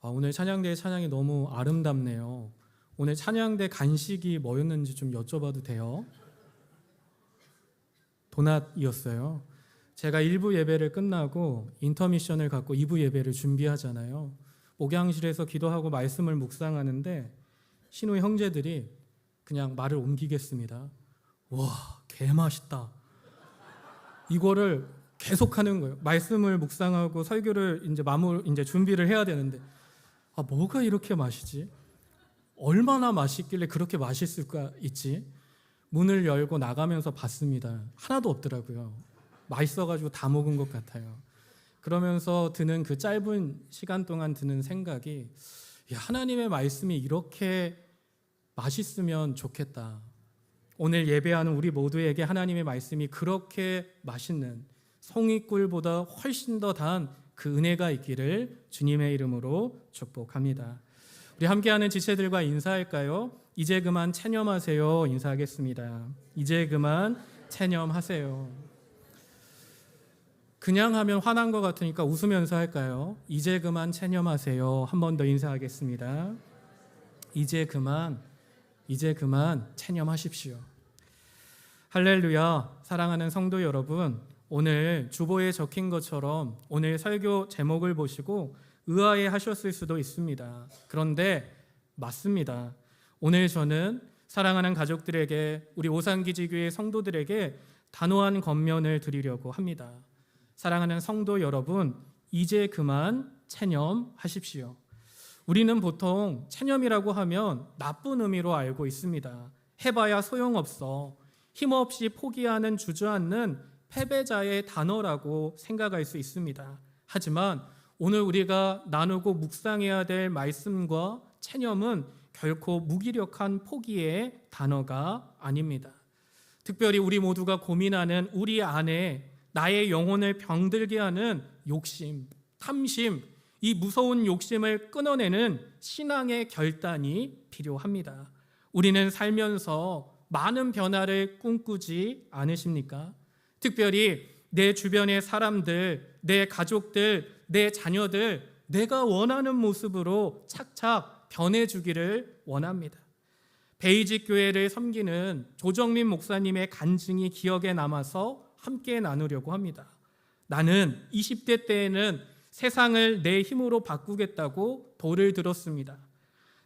오늘 찬양대의 찬양이 너무 아름답네요. 오늘 찬양대 간식이 뭐였는지 좀 여쭤봐도 돼요? 도넛이었어요. 제가 1부 예배를 끝나고 인터미션을 갖고 2부 예배를 준비하잖아요. 목양실에서 기도하고 말씀을 묵상하는데 신우의 형제들이 그냥 말을 옮기겠습니다. 와, 개맛있다. 이거를 계속하는 거예요. 말씀을 묵상하고 설교를 이제 준비를 해야 되는데 뭐가 이렇게 맛이지? 얼마나 맛있길래 그렇게 맛있을 수가 있지? 문을 열고 나가면서 봤습니다. 하나도 없더라고요. 맛있어가지고 다 먹은 것 같아요. 그러면서 드는 그 짧은 시간 동안 드는 생각이 하나님의 말씀이 이렇게 맛있으면 좋겠다. 오늘 예배하는 우리 모두에게 하나님의 말씀이 그렇게 맛있는 송이꿀보다 훨씬 더 단 그 은혜가 있기를 주님의 이름으로 축복합니다. 우리 함께하는 지체들과 인사할까요? 이제 그만 체념하세요. 인사하겠습니다. 이제 그만 체념하세요. 그냥 하면 화난 것 같으니까 웃으면서 할까요? 이제 그만 체념하세요. 한 번 더 인사하겠습니다. 이제 그만 체념하십시오. 할렐루야. 사랑하는 성도 여러분, 오늘 주보에 적힌 것처럼 오늘 설교 제목을 보시고 의아해 하셨을 수도 있습니다. 그런데 맞습니다. 오늘 저는 사랑하는 가족들에게, 우리 오산기지교회 성도들에게 단호한 권면을 드리려고 합니다. 사랑하는 성도 여러분, 이제 그만 체념하십시오. 우리는 보통 체념이라고 하면 나쁜 의미로 알고 있습니다. 해봐야 소용없어. 힘없이 포기하는, 주저앉는 패배자의 단어라고 생각할 수 있습니다. 하지만 오늘 우리가 나누고 묵상해야 될 말씀과 체념은 결코 무기력한 포기의 단어가 아닙니다. 특별히 우리 모두가 고민하는 우리 안에 나의 영혼을 병들게 하는 욕심, 탐심, 이 무서운 욕심을 끊어내는 신앙의 결단이 필요합니다. 우리는 살면서 많은 변화를 꿈꾸지 않으십니까? 특별히 내 주변의 사람들, 내 가족들, 내 자녀들, 내가 원하는 모습으로 착착 변해주기를 원합니다. 베이직 교회를 섬기는 조정민 목사님의 간증이 기억에 남아서 함께 나누려고 합니다. 나는 20대 때에는 세상을 내 힘으로 바꾸겠다고 돌을 들었습니다.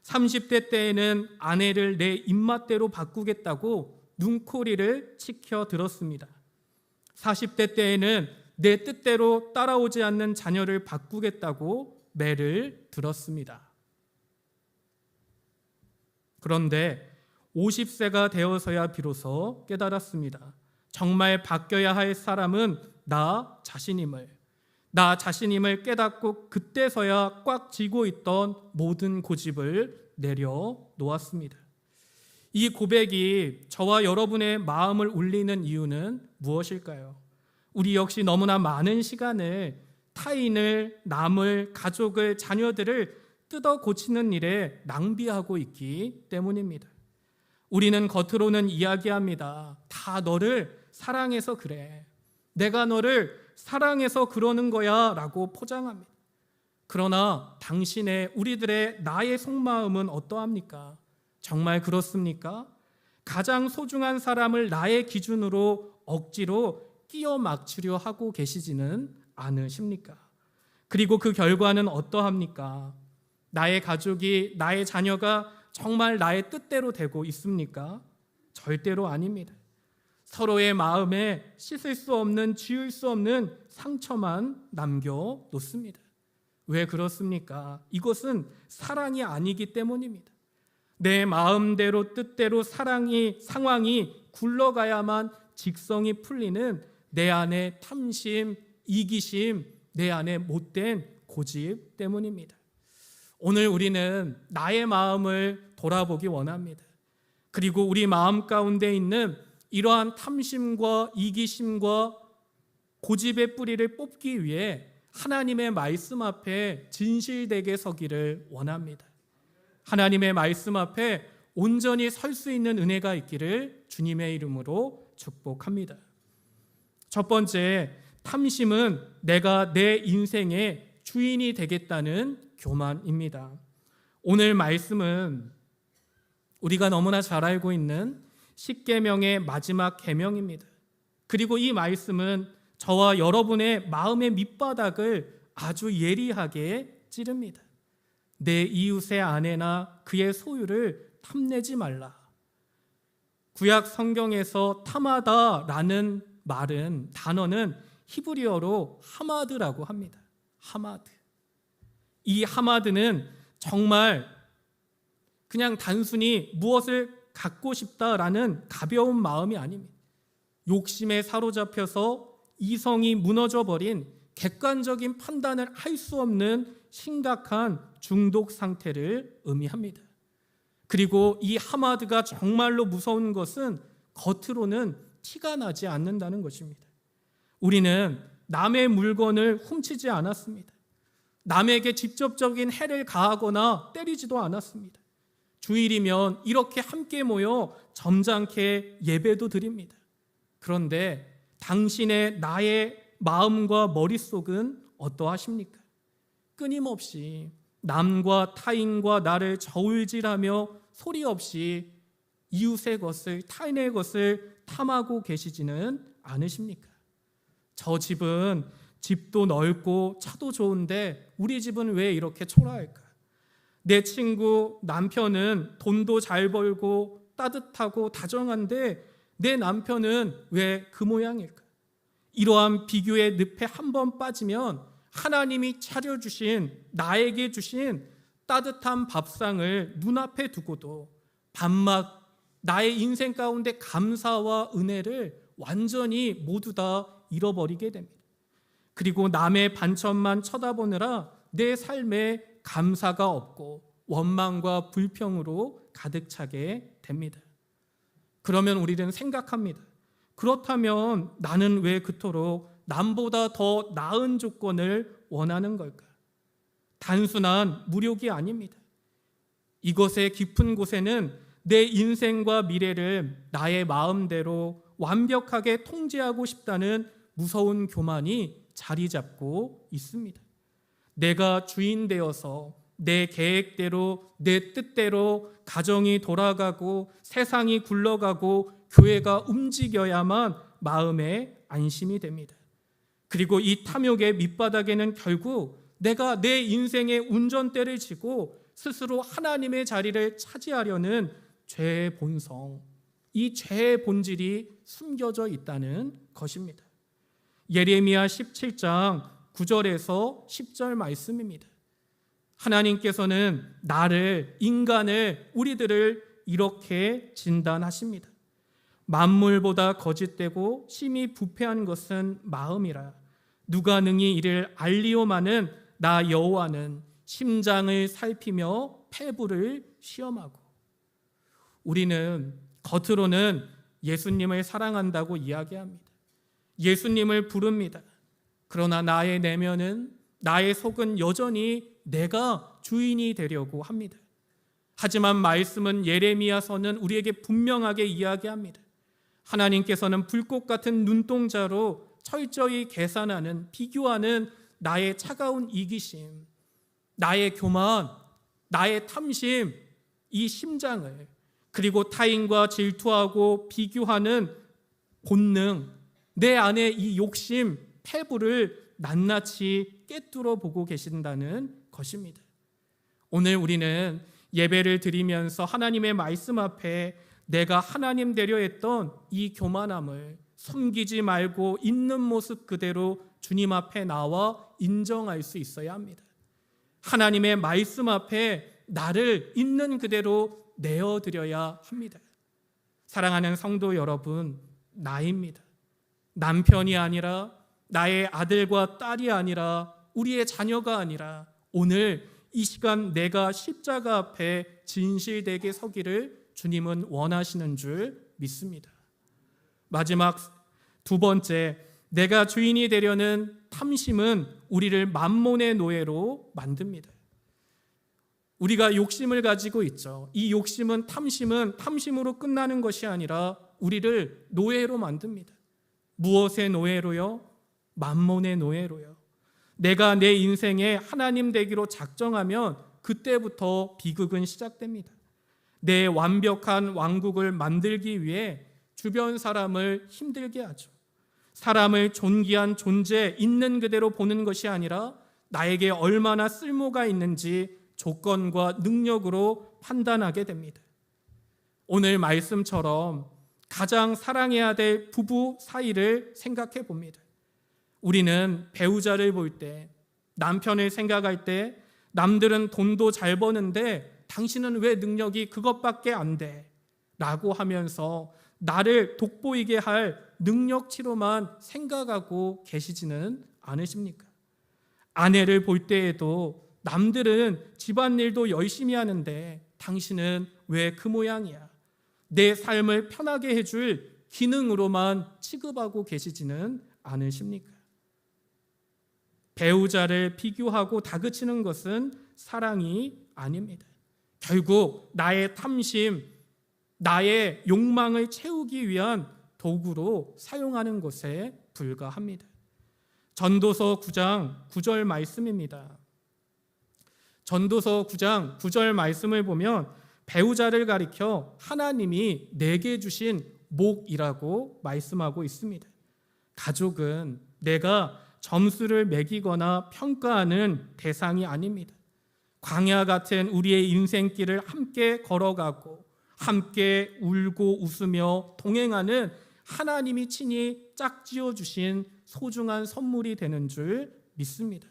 30대 때에는 아내를 내 입맛대로 바꾸겠다고 눈코리를 치켜 들었습니다. 40대 때에는 내 뜻대로 따라오지 않는 자녀를 바꾸겠다고 매를 들었습니다. 그런데 50세가 되어서야 비로소 깨달았습니다. 정말 바뀌어야 할 사람은 나 자신임을 깨닫고 그때서야 꽉 쥐고 있던 모든 고집을 내려놓았습니다. 이 고백이 저와 여러분의 마음을 울리는 이유는 무엇일까요? 우리 역시 너무나 많은 시간을 타인을, 남을, 가족을, 자녀들을 뜯어 고치는 일에 낭비하고 있기 때문입니다. 우리는 겉으로는 이야기합니다. 다 너를 사랑해서 그래. 내가 너를 사랑해서 그러는 거야 라고 포장합니다. 그러나 우리들의 나의 속마음은 어떠합니까? 정말 그렇습니까? 가장 소중한 사람을 나의 기준으로 억지로 끼워 맞추려 하고 계시지는 않으십니까? 그리고 그 결과는 어떠합니까? 나의 가족이, 나의 자녀가 정말 나의 뜻대로 되고 있습니까? 절대로 아닙니다. 서로의 마음에 씻을 수 없는, 지울 수 없는 상처만 남겨놓습니다. 왜 그렇습니까? 이것은 사랑이 아니기 때문입니다. 내 마음대로 뜻대로 상황이 굴러가야만 직성이 풀리는 내 안의 탐심, 이기심, 내 안의 못된 고집 때문입니다. 오늘 우리는 나의 마음을 돌아보기 원합니다. 그리고 우리 마음 가운데 있는 이러한 탐심과 이기심과 고집의 뿌리를 뽑기 위해 하나님의 말씀 앞에 진실되게 서기를 원합니다. 하나님의 말씀 앞에 온전히 설 수 있는 은혜가 있기를 주님의 이름으로 축복합니다. 첫 번째, 탐심은 내가 내 인생의 주인이 되겠다는 교만입니다. 오늘 말씀은 우리가 너무나 잘 알고 있는 십계명의 마지막 계명입니다. 그리고 이 말씀은 저와 여러분의 마음의 밑바닥을 아주 예리하게 찌릅니다. 내 이웃의 아내나 그의 소유를 탐내지 말라. 구약 성경에서 탐하다라는 단어는 히브리어로 하마드라고 합니다. 하마드. 이 하마드는 정말 그냥 단순히 무엇을 갖고 싶다라는 가벼운 마음이 아닙니다. 욕심에 사로잡혀서 이성이 무너져 버린 객관적인 판단을 할 수 없는 심각한 중독 상태를 의미합니다. 그리고 이 하마드가 정말로 무서운 것은 겉으로는 티가 나지 않는다는 것입니다. 우리는 남의 물건을 훔치지 않았습니다. 남에게 직접적인 해를 가하거나 때리지도 않았습니다. 주일이면 이렇게 함께 모여 점잖게 예배도 드립니다. 그런데 나의 마음과 머릿속은 어떠하십니까? 끊임없이 남과 타인과 나를 저울질하며 소리 없이 이웃의 것을, 타인의 것을 탐하고 계시지는 않으십니까? 저 집도 넓고 차도 좋은데 우리 집은 왜 이렇게 초라할까? 내 친구 남편은 돈도 잘 벌고 따뜻하고 다정한데 내 남편은 왜 그 모양일까? 이러한 비교의 늪에 한 번 빠지면 하나님이 나에게 주신 따뜻한 밥상을 눈앞에 두고도 밤낮 나의 인생 가운데 감사와 은혜를 완전히 모두 다 잃어버리게 됩니다. 그리고 남의 반천만 쳐다보느라 내 삶에 감사가 없고 원망과 불평으로 가득 차게 됩니다. 그러면 우리는 생각합니다. 그렇다면 나는 왜 그토록 남보다 더 나은 조건을 원하는 걸까? 단순한 무력이 아닙니다. 이것의 깊은 곳에는 내 인생과 미래를 나의 마음대로 완벽하게 통제하고 싶다는 무서운 교만이 자리 잡고 있습니다. 내가 주인 되어서 내 계획대로, 내 뜻대로 가정이 돌아가고 세상이 굴러가고 교회가 움직여야만 마음에 안심이 됩니다. 그리고 이 탐욕의 밑바닥에는 결국 내가 내 인생의 운전대를 쥐고 스스로 하나님의 자리를 차지하려는 죄의 본성, 이 죄의 본질이 숨겨져 있다는 것입니다. 예레미야 17장 9절에서 10절 말씀입니다. 하나님께서는 우리들을 이렇게 진단하십니다. 만물보다 거짓되고 심히 부패한 것은 마음이라. 누가 능히 이를 알리오마는 나 여호와는 심장을 살피며 폐부를 시험하고. 우리는 겉으로는 예수님을 사랑한다고 이야기합니다. 예수님을 부릅니다. 그러나 나의 내면은, 나의 속은 여전히 내가 주인이 되려고 합니다. 하지만 말씀은, 예레미야서는 우리에게 분명하게 이야기합니다. 하나님께서는 불꽃 같은 눈동자로 철저히 계산하는, 비교하는 나의 차가운 이기심, 나의 교만, 나의 탐심, 이 심장을, 그리고 타인과 질투하고 비교하는 본능, 내 안에 이 욕심, 패부를 낱낱이 꿰뚫어 보고 계신다는 것입니다. 오늘 우리는 예배를 드리면서 하나님의 말씀 앞에 내가 하나님 되려 했던 이 교만함을 숨기지 말고 있는 모습 그대로 주님 앞에 나와 인정할 수 있어야 합니다. 하나님의 말씀 앞에 나를 있는 그대로 내어드려야 합니다. 사랑하는 성도 여러분, 나입니다. 남편이 아니라, 나의 아들과 딸이 아니라, 우리의 자녀가 아니라, 오늘 이 시간 내가 십자가 앞에 진실되게 서기를 주님은 원하시는 줄 믿습니다. 마지막 두 번째, 내가 주인이 되려는 탐심은 우리를 만몬의 노예로 만듭니다. 우리가 욕심을 가지고 있죠. 이 욕심은, 탐심으로 끝나는 것이 아니라 우리를 노예로 만듭니다. 무엇의 노예로요? 만몬의 노예로요. 내가 내 인생에 하나님 되기로 작정하면 그때부터 비극은 시작됩니다. 내 완벽한 왕국을 만들기 위해 주변 사람을 힘들게 하죠. 사람을 존귀한 존재 있는 그대로 보는 것이 아니라 나에게 얼마나 쓸모가 있는지 조건과 능력으로 판단하게 됩니다. 오늘 말씀처럼 가장 사랑해야 될 부부 사이를 생각해 봅니다. 우리는 배우자를 볼 때, 남편을 생각할 때 남들은 돈도 잘 버는데 당신은 왜 능력이 그것밖에 안 돼? 라고 하면서 나를 돋보이게 할 능력치로만 생각하고 계시지는 않으십니까? 아내를 볼 때에도 남들은 집안일도 열심히 하는데 당신은 왜 그 모양이야? 내 삶을 편하게 해줄 기능으로만 취급하고 계시지는 않으십니까? 배우자를 비교하고 다그치는 것은 사랑이 아닙니다. 결국 나의 탐심, 나의 욕망을 채우기 위한 도구로 사용하는 것에 불과합니다. 전도서 9장 9절 말씀입니다. 전도서 9장 9절 말씀을 보면 배우자를 가리켜 하나님이 내게 주신 목이라고 말씀하고 있습니다. 가족은 내가 점수를 매기거나 평가하는 대상이 아닙니다. 광야 같은 우리의 인생길을 함께 걸어가고 함께 울고 웃으며 동행하는 하나님이 친히 짝지어 주신 소중한 선물이 되는 줄 믿습니다.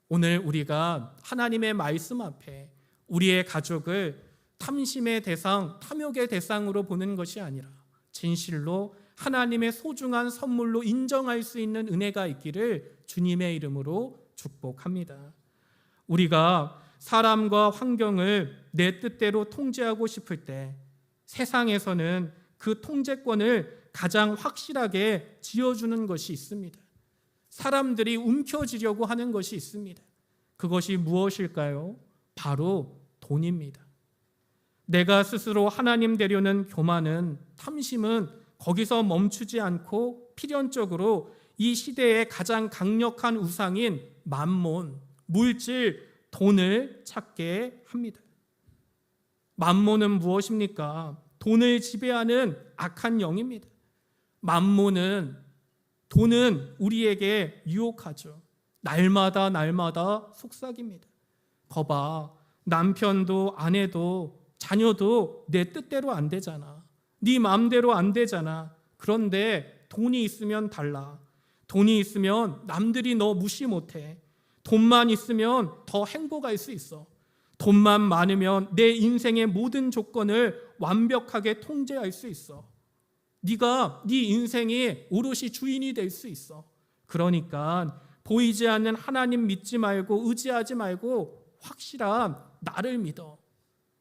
오늘 우리가 하나님의 말씀 앞에 우리의 가족을 탐심의 대상, 탐욕의 대상으로 보는 것이 아니라 진실로 하나님의 소중한 선물로 인정할 수 있는 은혜가 있기를 주님의 이름으로 축복합니다. 우리가 사람과 환경을 내 뜻대로 통제하고 싶을 때 세상에서는 그 통제권을 가장 확실하게 쥐어주는 것이 있습니다. 사람들이 움켜쥐려고 하는 것이 있습니다. 그것이 무엇일까요? 바로 돈입니다. 내가 스스로 하나님 되려는 교만은, 탐심은 거기서 멈추지 않고 필연적으로 이 시대의 가장 강력한 우상인 만몬, 물질, 돈을 찾게 합니다. 만몬은 무엇입니까? 돈을 지배하는 악한 영입니다. 만몬은, 돈은 우리에게 유혹하죠. 날마다 속삭입니다. 거봐, 남편도 아내도 자녀도 내 뜻대로 안 되잖아. 네 마음대로 안 되잖아. 그런데 돈이 있으면 달라. 돈이 있으면 남들이 너 무시 못해. 돈만 있으면 더 행복할 수 있어. 돈만 많으면 내 인생의 모든 조건을 완벽하게 통제할 수 있어. 네가 네 인생의 오롯이 주인이 될 수 있어. 그러니까 보이지 않는 하나님 믿지 말고 의지하지 말고 확실한 나를 믿어.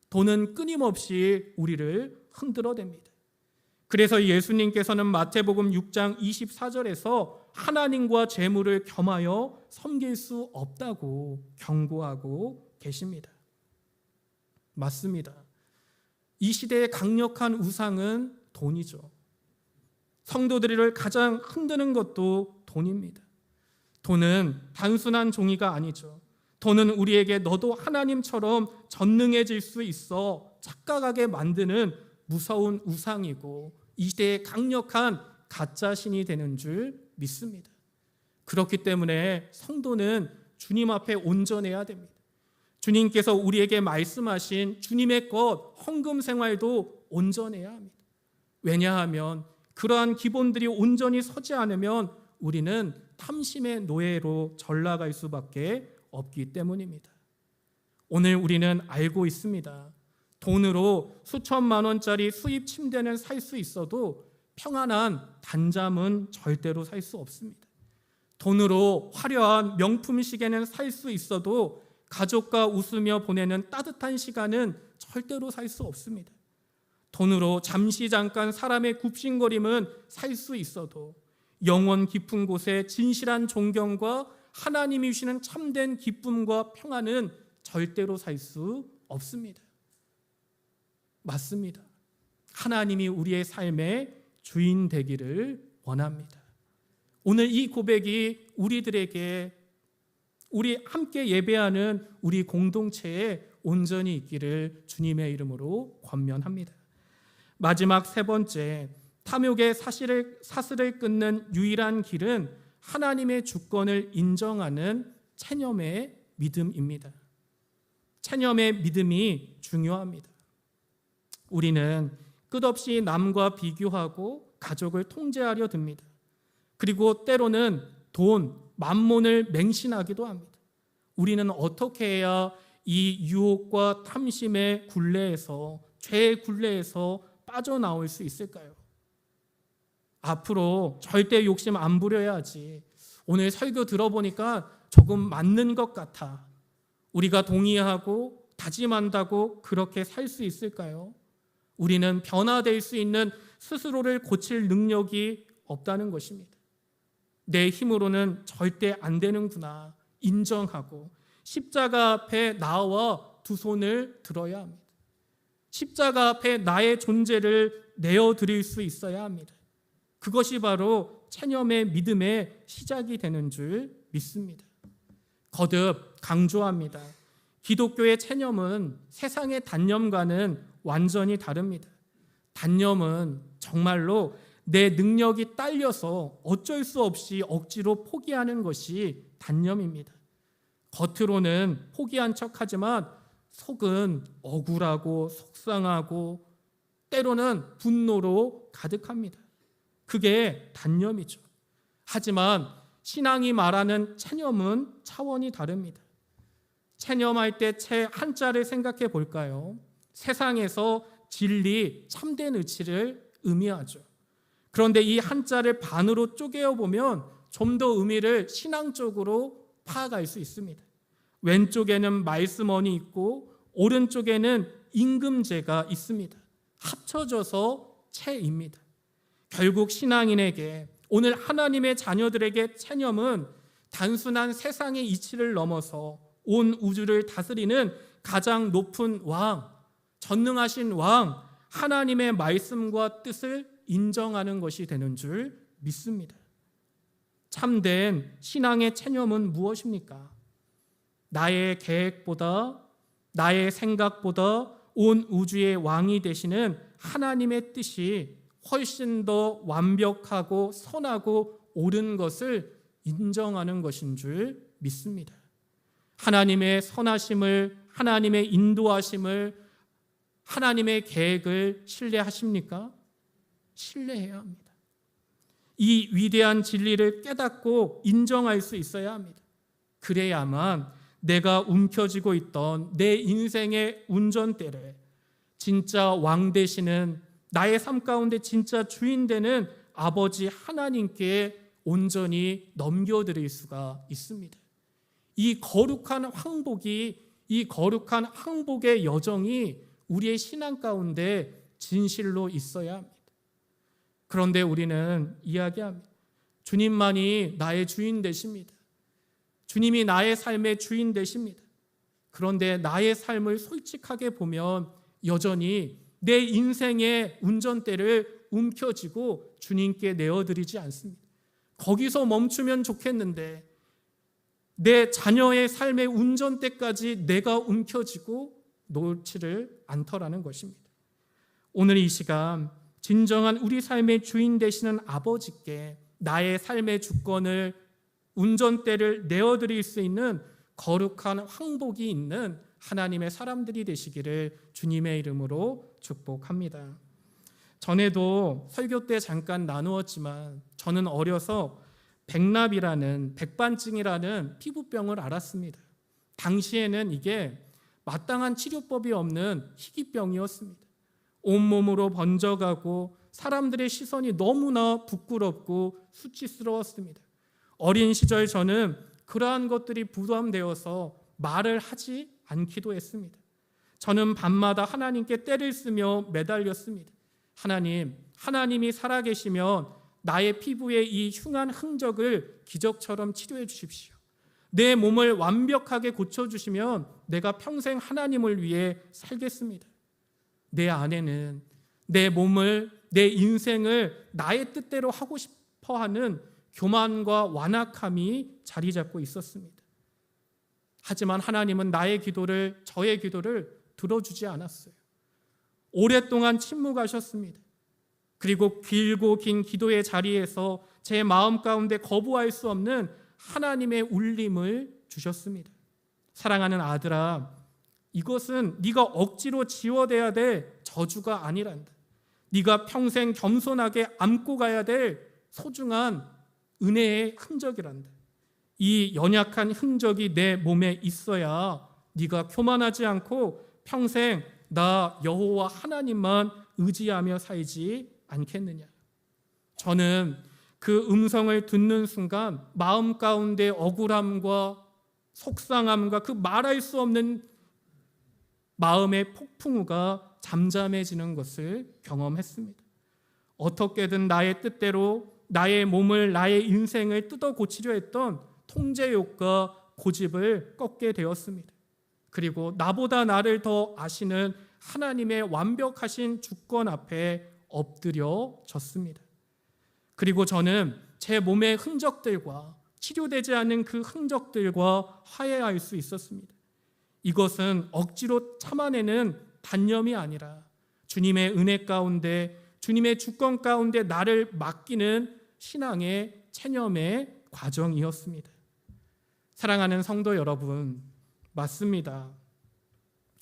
돈은 끊임없이 우리를 흔들어댑니다. 그래서 예수님께서는 마태복음 6장 24절에서 하나님과 재물을 겸하여 섬길 수 없다고 경고하고 계십니다. 맞습니다. 이 시대의 강력한 우상은 돈이죠. 성도들을 가장 흔드는 것도 돈입니다. 돈은 단순한 종이가 아니죠. 돈은 우리에게 너도 하나님처럼 전능해질 수 있어 착각하게 만드는 무서운 우상이고 이 시대의 강력한 가짜 신이 되는 줄 믿습니다. 그렇기 때문에 성도는 주님 앞에 온전해야 됩니다. 주님께서 우리에게 말씀하신 주님의 것 헌금 생활도 온전해야 합니다. 왜냐하면 그러한 기본들이 온전히 서지 않으면 우리는 탐심의 노예로 전락할 수밖에 없기 때문입니다. 오늘 우리는 알고 있습니다. 돈으로 수천만 원짜리 수입 침대는 살 수 있어도 평안한 단잠은 절대로 살 수 없습니다. 돈으로 화려한 명품 시계는 살 수 있어도 가족과 웃으며 보내는 따뜻한 시간은 절대로 살 수 없습니다. 돈으로 잠시 잠깐 사람의 굽신거림은 살 수 있어도 영원 깊은 곳에 진실한 존경과 하나님이 주시는 참된 기쁨과 평안은 절대로 살 수 없습니다. 맞습니다. 하나님이 우리의 삶의 주인 되기를 원합니다. 오늘 이 고백이 우리들에게 우리 함께 예배하는 우리 공동체에 온전히 있기를 주님의 이름으로 권면합니다. 마지막 세 번째, 탐욕의 사슬을 끊는 유일한 길은 하나님의 주권을 인정하는 체념의 믿음입니다. 체념의 믿음이 중요합니다. 우리는 끝없이 남과 비교하고 가족을 통제하려 듭니다. 그리고 때로는 돈, 만몬을 맹신하기도 합니다. 우리는 어떻게 해야 이 유혹과 탐심의 굴레에서, 죄의 굴레에서 빠져나올 수 있을까요? 앞으로 절대 욕심 안 부려야지. 오늘 설교 들어보니까 조금 맞는 것 같아. 우리가 동의하고 다짐한다고 그렇게 살 수 있을까요? 우리는 변화될 수 있는 스스로를 고칠 능력이 없다는 것입니다. 내 힘으로는 절대 안 되는구나 인정하고 십자가 앞에 나와 두 손을 들어야 합니다. 십자가 앞에 나의 존재를 내어드릴 수 있어야 합니다. 그것이 바로 체념의 믿음의 시작이 되는 줄 믿습니다. 거듭 강조합니다. 기독교의 체념은 세상의 단념과는 완전히 다릅니다. 단념은 정말로 내 능력이 딸려서 어쩔 수 없이 억지로 포기하는 것이 단념입니다. 겉으로는 포기한 척하지만 속은 억울하고 속상하고 때로는 분노로 가득합니다. 그게 단념이죠. 하지만 신앙이 말하는 체념은 차원이 다릅니다. 체념할 때 채 한자를 생각해 볼까요? 세상에서 진리, 참된 의치를 의미하죠. 그런데 이 한자를 반으로 쪼개어 보면 좀 더 의미를 신앙적으로 파악할 수 있습니다. 왼쪽에는 말씀원이 있고 오른쪽에는 임금제가 있습니다. 합쳐져서 체입니다. 결국 신앙인에게, 오늘 하나님의 자녀들에게 체념은 단순한 세상의 이치를 넘어서 온 우주를 다스리는 가장 높은 왕, 전능하신 왕, 하나님의 말씀과 뜻을 인정하는 것이 되는 줄 믿습니다. 참된 신앙의 체념은 무엇입니까? 나의 계획보다, 나의 생각보다 온 우주의 왕이 되시는 하나님의 뜻이 훨씬 더 완벽하고 선하고 옳은 것을 인정하는 것인 줄 믿습니다. 하나님의 선하심을, 하나님의 인도하심을, 하나님의 계획을 신뢰하십니까? 신뢰해야 합니다. 이 위대한 진리를 깨닫고 인정할 수 있어야 합니다. 그래야만 내가 움켜쥐고 있던 내 인생의 운전대를 진짜 왕 되시는, 나의 삶 가운데 진짜 주인 되는 아버지 하나님께 온전히 넘겨드릴 수가 있습니다. 이 거룩한 항복의 여정이 우리의 신앙 가운데 진실로 있어야 합니다. 그런데 우리는 이야기합니다. 주님만이 나의 주인 되십니다. 주님이 나의 삶의 주인 되십니다. 그런데 나의 삶을 솔직하게 보면 여전히 내 인생의 운전대를 움켜쥐고 주님께 내어드리지 않습니다. 거기서 멈추면 좋겠는데 내 자녀의 삶의 운전대까지 내가 움켜쥐고 놓지를 않더라는 것입니다. 오늘 이 시간 진정한 우리 삶의 주인 되시는 아버지께 나의 삶의 주권을, 운전대를 내어드릴 수 있는 거룩한 황복이 있는 하나님의 사람들이 되시기를 주님의 이름으로 축복합니다. 전에도 설교 때 잠깐 나누었지만 저는 어려서 백반증이라는 피부병을 앓았습니다. 당시에는 이게 마땅한 치료법이 없는 희귀병이었습니다. 온몸으로 번져가고 사람들의 시선이 너무나 부끄럽고 수치스러웠습니다. 어린 시절 저는 그러한 것들이 부담되어서 말을 하지 않기도 했습니다. 저는 밤마다 하나님께 떼를 쓰며 매달렸습니다. 하나님이 살아계시면 나의 피부의 이 흉한 흔적을 기적처럼 치료해 주십시오. 내 몸을 완벽하게 고쳐주시면 내가 평생 하나님을 위해 살겠습니다. 내 안에는 내 몸을, 내 인생을 나의 뜻대로 하고 싶어하는 교만과 완악함이 자리 잡고 있었습니다. 하지만 하나님은 나의 기도를, 저의 기도를 들어주지 않았어요. 오랫동안 침묵하셨습니다. 그리고 길고 긴 기도의 자리에서 제 마음 가운데 거부할 수 없는 하나님의 울림을 주셨습니다. 사랑하는 아들아, 이것은 네가 억지로 지워내야 될 저주가 아니란다. 네가 평생 겸손하게 안고 가야 될 소중한 은혜의 흔적이란다. 이 연약한 흔적이 내 몸에 있어야 네가 교만하지 않고 평생 나 여호와 하나님만 의지하며 살지 않겠느냐. 저는 그 음성을 듣는 순간 마음 가운데 억울함과 속상함과 그 말할 수 없는 마음의 폭풍우가 잠잠해지는 것을 경험했습니다. 어떻게든 나의 뜻대로 나의 몸을, 나의 인생을 뜯어 고치려 했던 통제욕과 고집을 꺾게 되었습니다. 그리고 나보다 나를 더 아시는 하나님의 완벽하신 주권 앞에 엎드려졌습니다. 그리고 저는 제 몸의 흔적들과 치료되지 않은 그 흔적들과 화해할 수 있었습니다. 이것은 억지로 참아내는 단념이 아니라 주님의 은혜 가운데, 주님의 주권 가운데 나를 맡기는 신앙의 체념의 과정이었습니다. 사랑하는 성도 여러분, 맞습니다.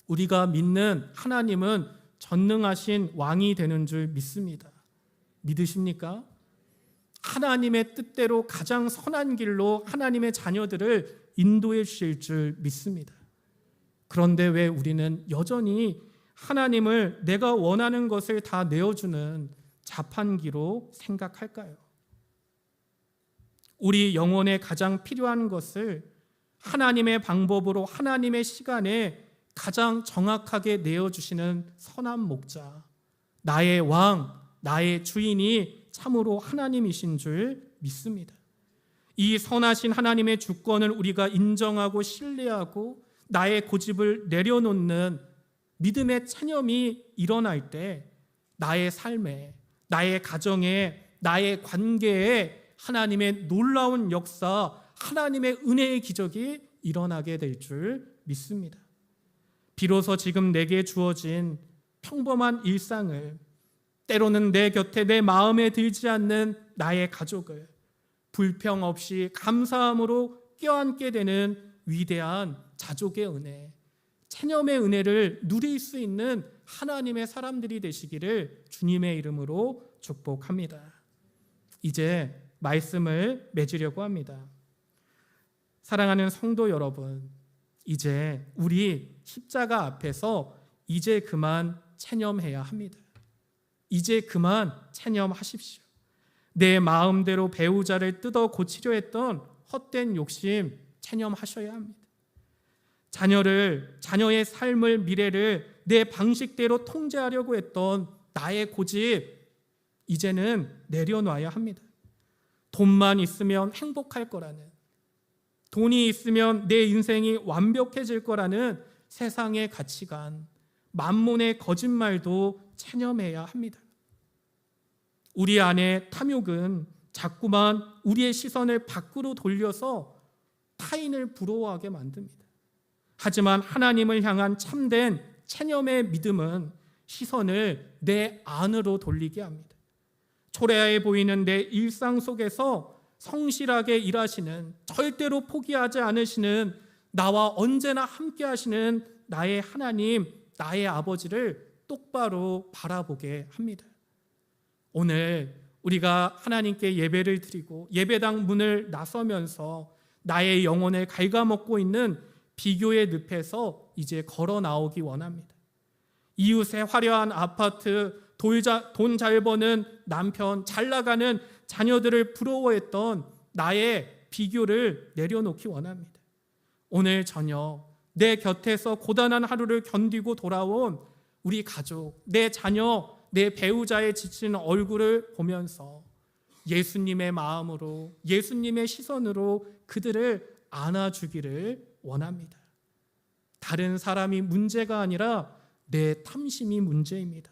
우리가 믿는 하나님은 전능하신 왕이 되는 줄 믿습니다. 믿으십니까? 하나님의 뜻대로 가장 선한 길로 하나님의 자녀들을 인도해 주실 줄 믿습니다. 그런데 왜 우리는 여전히 하나님을 내가 원하는 것을 다 내어주는 자판기로 생각할까요? 우리 영혼에 가장 필요한 것을 하나님의 방법으로, 하나님의 시간에 가장 정확하게 내어주시는 선한 목자, 나의 왕, 나의 주인이 참으로 하나님이신 줄 믿습니다. 이 선하신 하나님의 주권을 우리가 인정하고 신뢰하고 나의 고집을 내려놓는 믿음의 체념이 일어날 때 나의 삶에, 나의 가정에, 나의 관계에 하나님의 놀라운 역사, 하나님의 은혜의 기적이 일어나게 될 줄 믿습니다. 비로소 지금 내게 주어진 평범한 일상을, 때로는 내 곁에 내 마음에 들지 않는 나의 가족을 불평 없이 감사함으로 껴안게 되는 위대한 자족의 은혜, 체념의 은혜를 누릴 수 있는 하나님의 사람들이 되시기를 주님의 이름으로 축복합니다. 이제 말씀을 맺으려고 합니다. 사랑하는 성도 여러분, 이제 우리 십자가 앞에서 이제 그만 체념해야 합니다. 이제 그만 체념하십시오. 내 마음대로 배우자를 뜯어 고치려 했던 헛된 욕심 체념하셔야 합니다. 자녀의 삶을, 미래를 내 방식대로 통제하려고 했던 나의 고집, 이제는 내려놔야 합니다. 돈만 있으면 행복할 거라는, 돈이 있으면 내 인생이 완벽해질 거라는 세상의 가치관, 만몬의 거짓말도 체념해야 합니다. 우리 안에 탐욕은 자꾸만 우리의 시선을 밖으로 돌려서 타인을 부러워하게 만듭니다. 하지만 하나님을 향한 참된 체념의 믿음은 시선을 내 안으로 돌리게 합니다. 초라해 보이는 내 일상 속에서 성실하게 일하시는, 절대로 포기하지 않으시는, 나와 언제나 함께 하시는 나의 하나님, 나의 아버지를 똑바로 바라보게 합니다. 오늘 우리가 하나님께 예배를 드리고 예배당 문을 나서면서 나의 영혼을 갉아먹고 있는 비교의 늪에서 이제 걸어 나오기 원합니다. 이웃의 화려한 아파트, 돈 잘 버는 남편, 잘 나가는 자녀들을 부러워했던 나의 비교를 내려놓기 원합니다. 오늘 저녁 내 곁에서 고단한 하루를 견디고 돌아온 우리 가족, 내 자녀, 내 배우자의 지친 얼굴을 보면서 예수님의 마음으로, 예수님의 시선으로 그들을 안아주기를 원합니다. 다른 사람이 문제가 아니라 내 탐심이 문제입니다.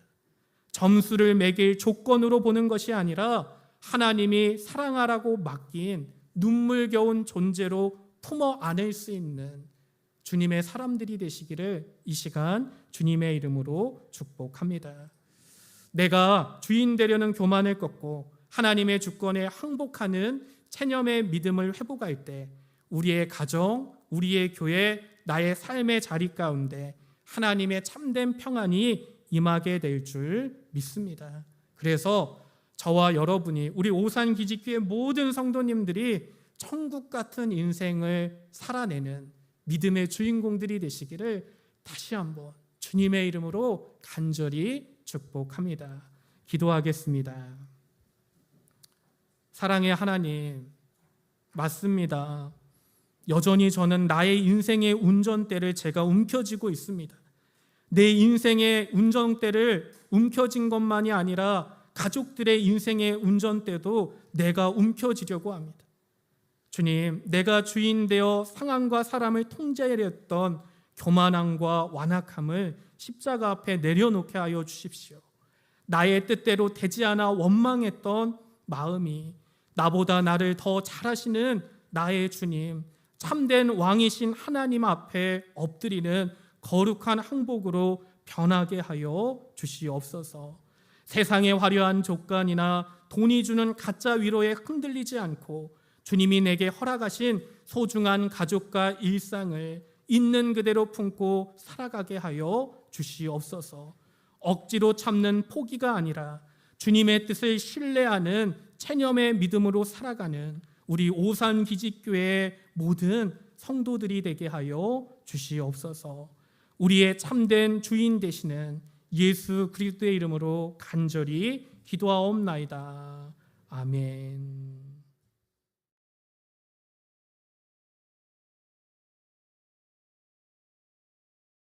점수를 매길 조건으로 보는 것이 아니라 하나님이 사랑하라고 맡긴 눈물겨운 존재로 품어 안을 수 있는 주님의 사람들이 되시기를 이 시간 주님의 이름으로 축복합니다. 내가 주인 되려는 교만을 꺾고 하나님의 주권에 항복하는 체념의 믿음을 회복할 때 우리의 가정, 우리의 교회, 나의 삶의 자리 가운데 하나님의 참된 평안이 임하게 될 줄 믿습니다. 그래서 저와 여러분이, 우리 오산기지교회 모든 성도님들이 천국 같은 인생을 살아내는 믿음의 주인공들이 되시기를 다시 한번 주님의 이름으로 간절히 축복합니다. 기도하겠습니다. 사랑의 하나님, 맞습니다. 여전히 저는 나의 인생의 운전대를 제가 움켜쥐고 있습니다. 내 인생의 운전대를 움켜쥔 것만이 아니라 가족들의 인생의 운전대도 내가 움켜쥐려고 합니다. 주님, 내가 주인 되어 상황과 사람을 통제하려던 교만함과 완악함을 십자가 앞에 내려놓게 하여 주십시오. 나의 뜻대로 되지 않아 원망했던 마음이 나보다 나를 더 잘하시는 나의 주님, 참된 왕이신 하나님 앞에 엎드리는 거룩한 항복으로 변하게 하여 주시옵소서. 세상의 화려한 족간이나 돈이 주는 가짜 위로에 흔들리지 않고 주님이 내게 허락하신 소중한 가족과 일상을 있는 그대로 품고 살아가게 하여 주시옵소서. 억지로 참는 포기가 아니라 주님의 뜻을 신뢰하는 체념의 믿음으로 살아가는 우리 오산기지교회의 모든 성도들이 되게 하여 주시옵소서. 우리의 참된 주인 되시는 예수 그리스도의 이름으로 간절히 기도하옵나이다. 아멘.